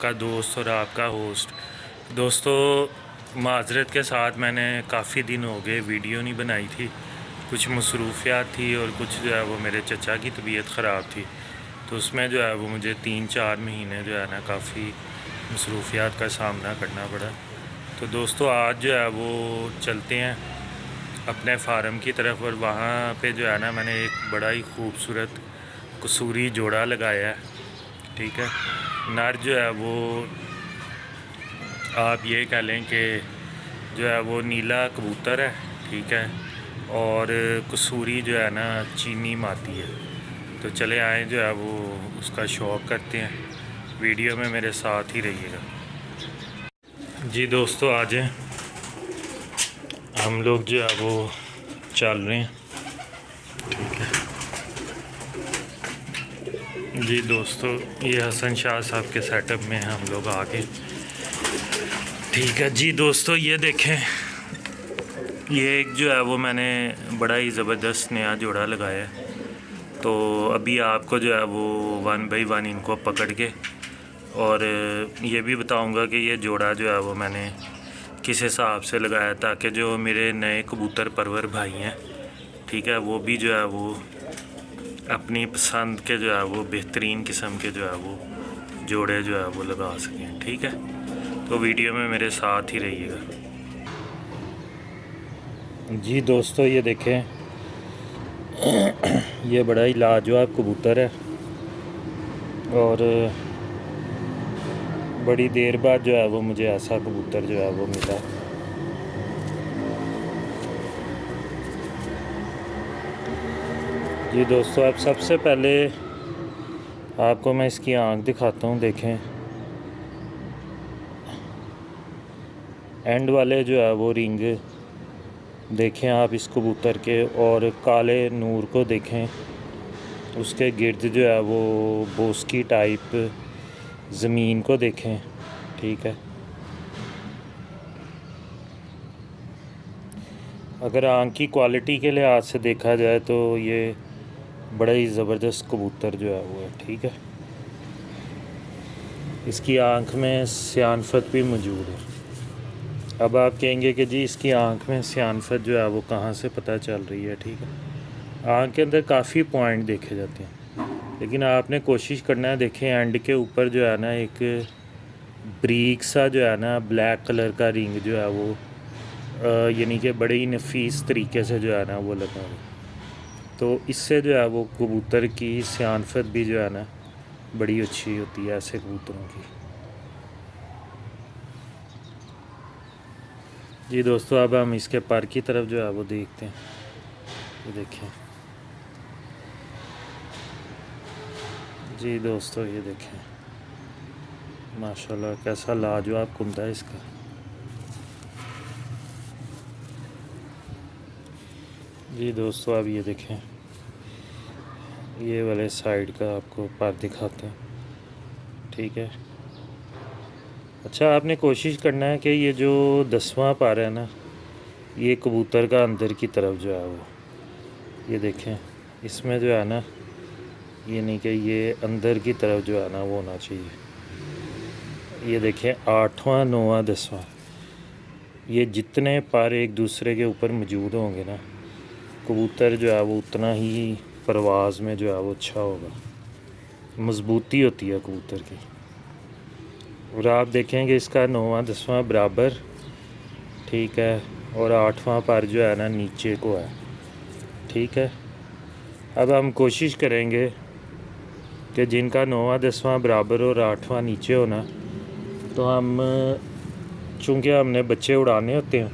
का दोस्त और आपका होस्ट। दोस्तों, माज़रत के साथ मैंने काफ़ी दिन हो गए वीडियो नहीं बनाई थी। कुछ मसरूफियात थी और कुछ जो है वो मेरे चचा की तबीयत ख़राब थी, तो उसमें जो है वो मुझे 3-4 महीने जो है ना काफ़ी मसरूफियात का सामना करना पड़ा। तो दोस्तों, आज जो है वो चलते हैं अपने फार्म की तरफ, और वहाँ पे जो है ना मैंने एक बड़ा ही खूबसूरत कसूरी जोड़ा लगाया है। ठीक है, नर जो है वो आप ये कह लें कि जो है वो नीला कबूतर है। ठीक है, और कसूरी जो है ना चीनी माती है। तो चले आए जो है वो उसका शौक़ करते हैं। वीडियो में मेरे साथ ही रहिएगा। जी दोस्तों, आ जाएं, हम लोग जो है वो चल रहे हैं। ठीक है जी दोस्तों, ये हसन शाह साहब के सेटअप में हम लोग आ गए। ठीक है जी दोस्तों, ये देखें, ये एक जो है वो मैंने बड़ा ही ज़बरदस्त नया जोड़ा लगाया है। तो अभी आपको जो है वो 1 बाई 1 इनको पकड़ के और ये भी बताऊंगा कि ये जोड़ा जो है वो मैंने किस हिसाब से लगाया, ताकि जो मेरे नए कबूतर परवर भाई हैं, ठीक है, वो भी जो है वो अपनी पसंद के जो है वो बेहतरीन किस्म के जो है वो जोड़े जो है वो लगा सकें। ठीक है, तो वीडियो में मेरे साथ ही रहिएगा। जी दोस्तों, ये देखें, ये बड़ा ही लाजवाब कबूतर है और बड़ी देर बाद जो है वो मुझे ऐसा कबूतर जो है वो मिला। जी दोस्तों, अब सबसे पहले आपको मैं इसकी आँख दिखाता हूँ। देखें, एंड वाले जो है वो रिंग देखें आप इस कबूतर के, और काले नूर को देखें, उसके गिर्द जो है वो बोस्की टाइप ज़मीन को देखें। ठीक है, अगर आँख की क्वालिटी के लिहाज से देखा जाए तो ये बड़ा ही ज़बरदस्त कबूतर जो है वो है। ठीक है, इसकी आँख में सियानफत भी मौजूद है। अब आप कहेंगे कि जी इसकी आँख में सियानफत जो है वो कहाँ से पता चल रही है। ठीक है, आँख के अंदर काफ़ी पॉइंट देखे जाते हैं, लेकिन आपने कोशिश करना है। देखें, एंड के ऊपर जो है ना एक ब्रीक सा जो है ना ब्लैक कलर का रिंग जो है वो यानी कि बड़े ही नफीस तरीके से जो है ना वो लगा हुआ, तो इससे जो है वो कबूतर की सियानफत भी जो है ना बड़ी अच्छी होती है ऐसे कबूतरों की। जी दोस्तों, अब हम इसके पर की तरफ जो है वो देखते हैं। ये देखें जी दोस्तों, ये देखें, माशाल्लाह कैसा लाजवाब कुंदा है इसका। जी दोस्तों, अब ये देखें, ये वाले साइड का आपको पर दिखाते हैं। ठीक है, अच्छा, आपने कोशिश करना है कि ये जो 10वां पर है ना, ये कबूतर का अंदर की तरफ जो है वो, ये देखें, इसमें जो है ना, ये नहीं कि ये अंदर की तरफ जो है ना वो होना चाहिए। ये देखें, 8वां 9वां 10वां, ये जितने पर एक दूसरे के ऊपर मौजूद होंगे ना, कबूतर जो है वो उतना ही परवाज़ में जो है वो अच्छा होगा, मज़बूती होती है कबूतर की। और आप देखेंगे इसका 9वां 10वां बराबर, ठीक है, और 8वां पर जो है ना नीचे को है। ठीक है, अब हम कोशिश करेंगे कि जिनका 9वां 10वां बराबर और 8वां नीचे होना, तो हम चूँकि हमने बच्चे उड़ाने होते हैं,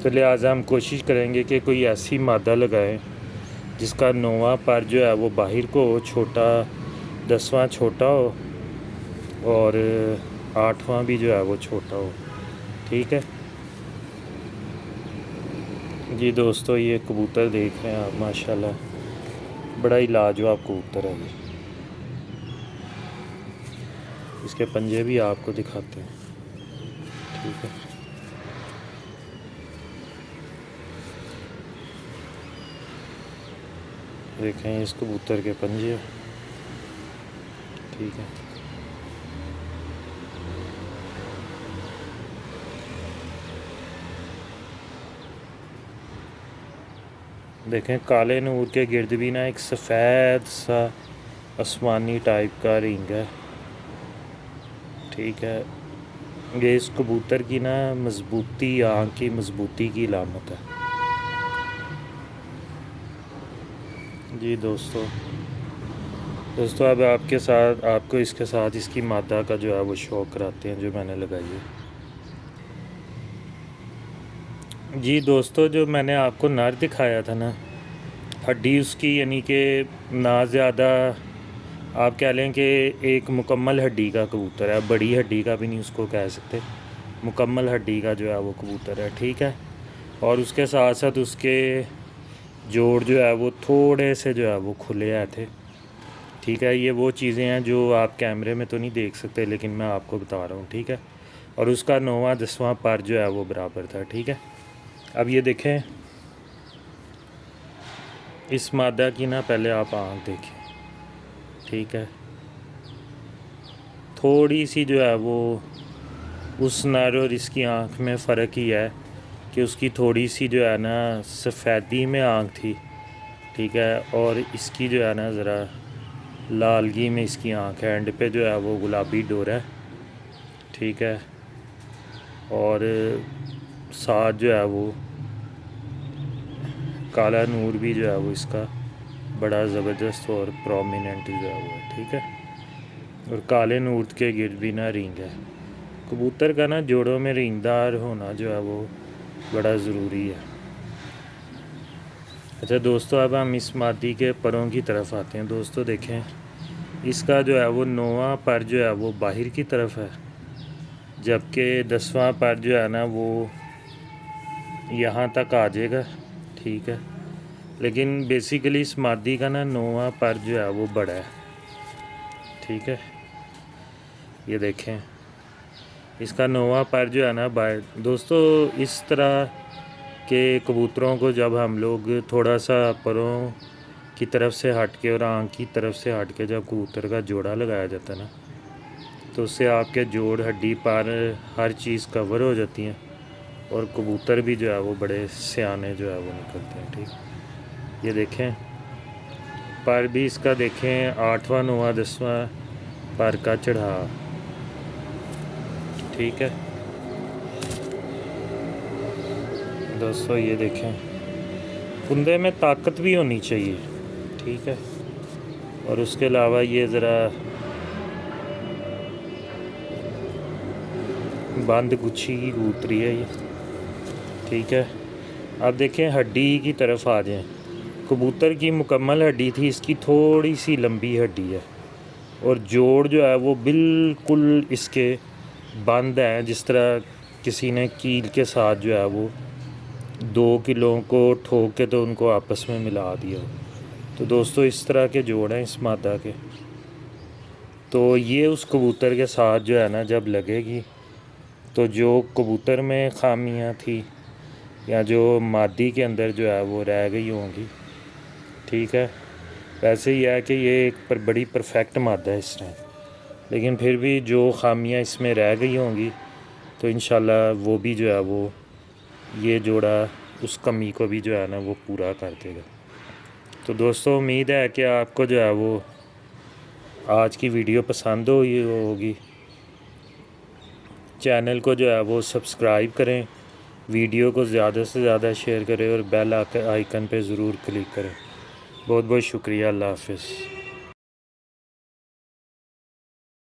तो लिहाजा हम कोशिश करेंगे कि कोई ऐसी मादा लगाएं जिसका 9वां पर जो है वो बाहर को हो, छोटा 10वां छोटा हो और 8वां भी जो है वो छोटा हो। ठीक है जी दोस्तों, ये कबूतर देख रहे हैं आप, माशाल्लाह बड़ा ही लाजवाब कबूतर है ये। इसके पंजे भी आपको दिखाते हैं। ठीक है, देखें इस कबूतर के पंजे। ठीक है, देखें काले नूर के गिर्द भी ना एक सफ़ेद सा आसमानी टाइप का रिंग है। ठीक है, ये इस कबूतर की ना मजबूती, आँख की मजबूती की अलामत है। जी दोस्तों अब आपके साथ आपको इसके साथ इसकी मादा का जो है वो शौक कराते हैं जो मैंने लगाई है। जी दोस्तों, जो मैंने आपको नर दिखाया था ना, हड्डी उसकी यानी कि ना ज़्यादा आप कह लें कि एक मुकम्मल हड्डी का कबूतर है, बड़ी हड्डी का भी नहीं उसको कह सकते, मुकम्मल हड्डी का जो है वो कबूतर है। ठीक है, और उसके साथ साथ उसके जोड़ जो है वो थोड़े से जो है वो खुले आए थे। ठीक है, ये वो चीज़ें हैं जो आप कैमरे में तो नहीं देख सकते, लेकिन मैं आपको बता रहा हूँ। ठीक है, और उसका 9वां 10वां पर जो है वो बराबर था। ठीक है, अब ये देखें इस मादा की ना, पहले आप आँख देखें। ठीक है, थोड़ी सी जो है वो उस नर और इसकी आँख में फ़र्क ही है कि उसकी थोड़ी सी जो है ना सफ़ेदी में आँख थी। ठीक है, और इसकी जो है ना ज़रा लालगी में इसकी आँख है, एंड पे जो है वो गुलाबी डोर है। ठीक है, और साथ जो है वो काला नूर भी जो है वो इसका बड़ा ज़बरदस्त और प्रोमिनेंट जो है वो है। ठीक है, और काले नूर के गिर्द भी ना रिंग है। कबूतर का ना जोड़ों में रिंगदार होना जो है वो बड़ा ज़रूरी है। अच्छा दोस्तों, अब हम इस मादी के परों की तरफ आते हैं। दोस्तों देखें, इसका जो है वो 9वां पर जो है वो बाहर की तरफ है, जबकि 10वां पर जो है ना वो यहाँ तक आ जाएगा। ठीक है, लेकिन बेसिकली इस मादी का ना 9वां पर जो है वो बड़ा है। ठीक है, ये देखें इसका 9वां पर जो है ना दोस्तों, इस तरह के कबूतरों को जब हम लोग थोड़ा सा परों की तरफ से हट के और आँख की तरफ से हट के जब कबूतर का जोड़ा लगाया जाता है ना, तो उससे आपके जोड़, हड्डी, पर हर चीज़ कवर हो जाती हैं और कबूतर भी जो है वो बड़े सियाने जो है वो निकलते हैं। ठीक, ये देखें पर भी इसका देखें 8वां 9वां 10वां पर का चढ़ा। ठीक है दोस्तों, ये देखें कुंदे में ताकत भी होनी चाहिए। ठीक है, और उसके अलावा ये ज़रा बंद गुच्छी की कबूतरी है ये। ठीक है, अब देखें हड्डी की तरफ आ जाएं। कबूतर की मुकम्मल हड्डी थी, इसकी थोड़ी सी लंबी हड्डी है और जोड़ जो है वो बिल्कुल इसके बंद हैं, जिस तरह किसी ने कील के साथ जो है वो 2 किलों को ठोक के तो उनको आपस में मिला दिया। तो दोस्तों इस तरह के जोड़ हैं इस मादा के। तो ये उस कबूतर के साथ जो है ना जब लगेगी, तो जो कबूतर में खामियां थी या जो मादी के अंदर जो है वो रह गई होंगी। ठीक है, वैसे ही है कि ये एक बड़ी परफेक्ट मादा है इसमें, लेकिन फिर भी जो खामियां इसमें रह गई होंगी तो इंशाल्लाह वो भी जो है वो ये जोड़ा उस कमी को भी जो है ना वो पूरा कर देगा। तो दोस्तों उम्मीद है कि आपको जो है वो आज की वीडियो पसंद हुई होगी। चैनल को जो है वो सब्सक्राइब करें, वीडियो को ज़्यादा से ज़्यादा शेयर करें और बेल आइकन पे ज़रूर क्लिक करें। बहुत बहुत शुक्रिया। अल्लाह हाफ़िज़।